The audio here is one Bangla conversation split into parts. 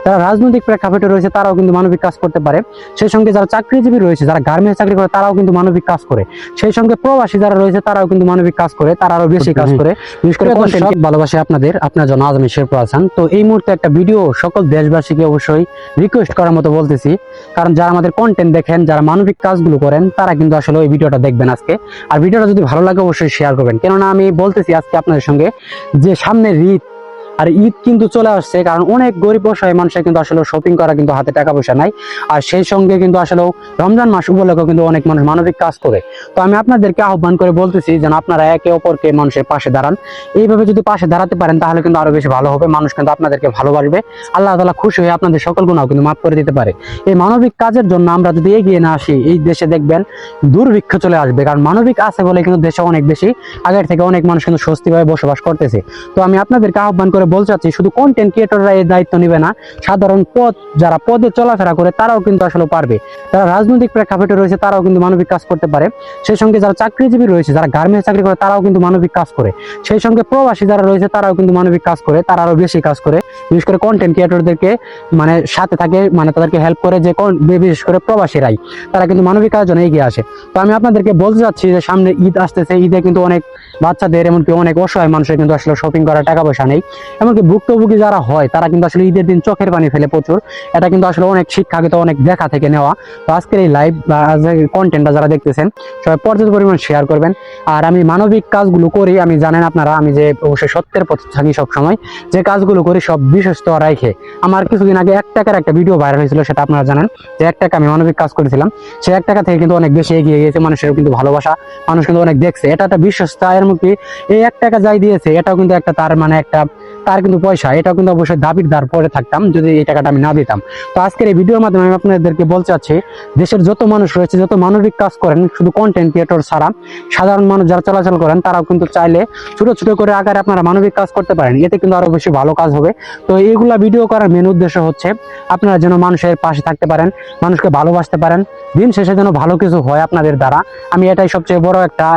যারা রাজনৈতিক প্রেক্ষাপটে রয়েছে তারাও কিন্তু মানবিক কাজ করতে পারে। সেই সঙ্গে যারা চাকরিজীবী রয়েছে, যারা গার্মেন্টস চাকরি করে তারাও কিন্তু মানবিক কাজ করে। সেই সঙ্গে প্রবাসী যারা রয়েছে তারাও কিন্তু মানবিক কাজ করে, তারা আরো বেশি কাজ করে। বিশেষ করে কন্টেন্ট ভালোবাসে আপনার জন্য আজ আমি শেরপুর হাসান। তো এই মুহূর্তে একটা ভিডিও সকল দেশবাসীকে অবশ্যই রিকোয়েস্ট করার মতো বলতেছি, কারণ যারা আমাদের কন্টেন্ট দেখেন, যারা মানবিক কাজগুলো করেন, তারা কিন্তু আসলে ওই ভিডিওটা দেখবেন আজকে। আর ভিডিওটা যদি ভালো লাগে অবশ্যই শেয়ার করবেন, কেননা আমি বলতেছি আজকে আপনাদের সঙ্গে যে সামনের ঈদ, আর ঈদ কিন্তু চলে আসছে, কারণ অনেক গরিব অসহায় মানুষের কিন্তু আসলে শপিং করা কিন্তু হাতে টাকা পয়সা নাই। আর সেই সঙ্গে কিন্তু আসলে রমজান মাস উপলক্ষে কিন্তু অনেক মানুষ মানবিক কাজ করে। তো আমি আপনাদেরকে আহ্বান করে বলতেছি যেন আপনারা একে অপরকে মানুষের পাশে দাঁড়ান। এইভাবে যদি পাশে দাঁড়াতে পারেন তাহলে কিন্তু আরো বেশি ভালো হবে। মানুষ কিন্তু আপনাদেরকে ভালোবাসবে, আল্লাহ তাআলা খুশি হয়ে আপনাদের সকল গুনাহ কিন্তু মাফ করে দিতে পারে। এই মানবিক কাজের জন্য আমরা যদি এগিয়ে না আসি, এই দেশে দেখবেন দুর্ভিক্ষ চলে আসবে। কারণ মানবিক আছে বলে কিন্তু দেশে অনেক বেশি আগের থেকে অনেক মানুষ কিন্তু স্বস্তিভাবে বসবাস করতেছে। তো আমি আপনাদেরকে আহ্বান করে বলতে চাচ্ছি, শুধু কন্টেন্ট ক্রিয়েটররা এই দায়িত্ব নেবে না, সাধারণ যারা পদে চলাফেরা করে তারাও কিন্তু আসলে পারবে। যারা রাজনৈতিক প্রেক্ষাপটে রয়েছে তারাও কিন্তু মানবিক কাজ করতে পারে। সেই সঙ্গে যারা চাকরিজীবী রয়েছে, যারা গার্মেন্টস চাকরি করে তারাও কিন্তু মানবিক কাজ করে। সেই সঙ্গে প্রবাসী যারা রয়েছে তারাও কিন্তু মানবিক কাজ করে, তারা আরো বেশি কাজ করে। বিশেষ করে কন্টেন্ট ক্রিয়েটরদেরকে মানে সাথে থাকে, মানে তাদেরকে হেল্প করে, যে বিশেষ করে প্রবাসীরাই তারা কিন্তু মানবিক কাজের জন্য এগিয়ে আসে। তো আমি আপনাদেরকে বলতে চাচ্ছি যে সামনে ঈদ আসতেছে, ঈদে কিন্তু অনেক বাচ্চাদের এমনকি অনেক অসহায় মানুষের কিন্তু আসলে শপিং করার টাকা পয়সা নেই। এমনকি ভুক্তভোগী যারা হয় তারা কিন্তু আসলে ঈদের দিন চোখের পানি ফেলে প্রচুর। এটা কিন্তু আসলে অনেক শিক্ষা কিন্তু অনেক দেখা থেকে নেওয়া। তো আজকের এই লাইভ বা কন্টেন্টটা যারা দেখতেছেন সবাই পর্যাপ্ত পরিমাণ শেয়ার করবেন। আর আমি মানবিক কাজগুলো করি, আমি জানেন আপনারা, আমি যে অবশ্যই সত্যের পথে থাকি সবসময়, যে কাজগুলো করি সব বিশ্বস্ত রাখে। আমার কিছুদিন আগে 1 টাকার একটা ভিডিও ভাইরাল হয়েছিল, সেটা আপনারা জানেন যে 1 টাকা আমি মানবিক কাজ করেছিলাম। সেই 1 টাকা থেকে কিন্তু অনেক বেশি এগিয়ে গিয়েছে, মানুষের কিন্তু ভালোবাসা, মানুষ কিন্তু অনেক দেখছে। এটা একটা বিশ্বস্ত। এর মুখে এই 1 টাকা যাই দিয়েছে এটাও কিন্তু একটা তার কিন্তু পয়সা, এটাও কিন্তু অবশ্যই দাবির দ্বার পরে থাকতাম যদি এই টাকাটা আমি না দিতাম। তো আজকের এই ভিডিওর মাধ্যমে আমি আপনাদেরকে বলতে চাচ্ছি, দেশের যত মানুষ রয়েছে, যত মানবিক কাজ করেন, শুধু কন্টেন্ট ক্রিয়েটর ছাড়া সাধারণ মানুষ যারা চলাচল করেন তারাও কিন্তু চাইলে ছোট ছোট করে আকারে আপনারা মানবিক কাজ করতে পারেন। এতে কিন্তু আরো বেশি ভালো কাজ হবে। তো এইগুলা ভিডিও করার মেন উদ্দেশ্য হচ্ছে আপনারা যেন মানুষের পাশে থাকতে পারেন, মানুষকে ভালোবাসতে পারেন, দিন শেষে যেন ভালো কিছু হয় আপনাদের দ্বারা। আমি এটাই সবচেয়ে বড় একটা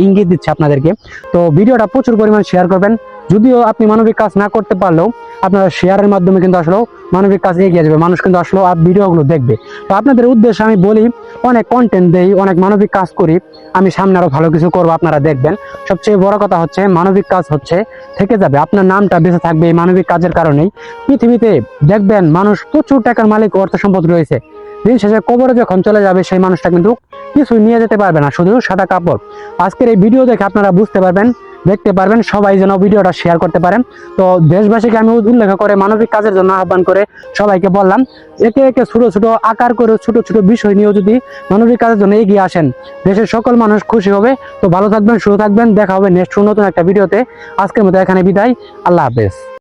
ইঙ্গিত দিচ্ছি আপনাদেরকে। তো ভিডিওটা প্রচুর পরিমাণ শেয়ার করবেন। যদিও আপনি মানবিক কাজ না করতে পারলেও আপনারা শেয়ারের মাধ্যমে কিন্তু আসলে মানবিক কাজ এগিয়ে যাবে, মানুষ কিন্তু আসলে ভিডিওগুলো দেখবে। তো আপনাদের উদ্দেশ্যে আমি বলি, অনেক কন্টেন্ট দেই, অনেক মানবিক কাজ করি, আমি সামনে আরো ভালো কিছু করবো, আপনারা দেখবেন। সবচেয়ে বড় কথা হচ্ছে মানবিক কাজ হচ্ছে থেকে যাবে, আপনার নামটা বেঁচে থাকবে এই মানবিক কাজের কারণেই। পৃথিবীতে দেখবেন মানুষ প্রচুর টাকার মালিক, অর্থ সম্পদ রয়েছে, দিন শেষে কবরে যখন চলে যাবে সেই মানুষটা কিন্তু কিছুই নিয়ে যেতে পারবে না, শুধু সাদা কাপড়। আজকের এই ভিডিও দেখে আপনারা বুঝতে পারবেন, দেখতে পারবেন, সবাই যেন ভিডিওটা শেয়ার করতে পারেন। তো দেশবাসীকে আমি উল্লেখ করে মানবিক কাজের জন্য আহ্বান করে সবাইকে বললাম, একে একে ছোট ছোট আকার করে ছোট ছোট বিষয় নিয়েও যদি মানবিক কাজের জন্য এগিয়ে আসেন, দেশের সকল মানুষ খুশি হবে। তো ভালো থাকবেন, সুস্থ থাকবেন, দেখা হবে নেক্সট নতুন একটা ভিডিওতে। আজকের মতো এখানে বিদায়, আল্লাহ হাফেজ।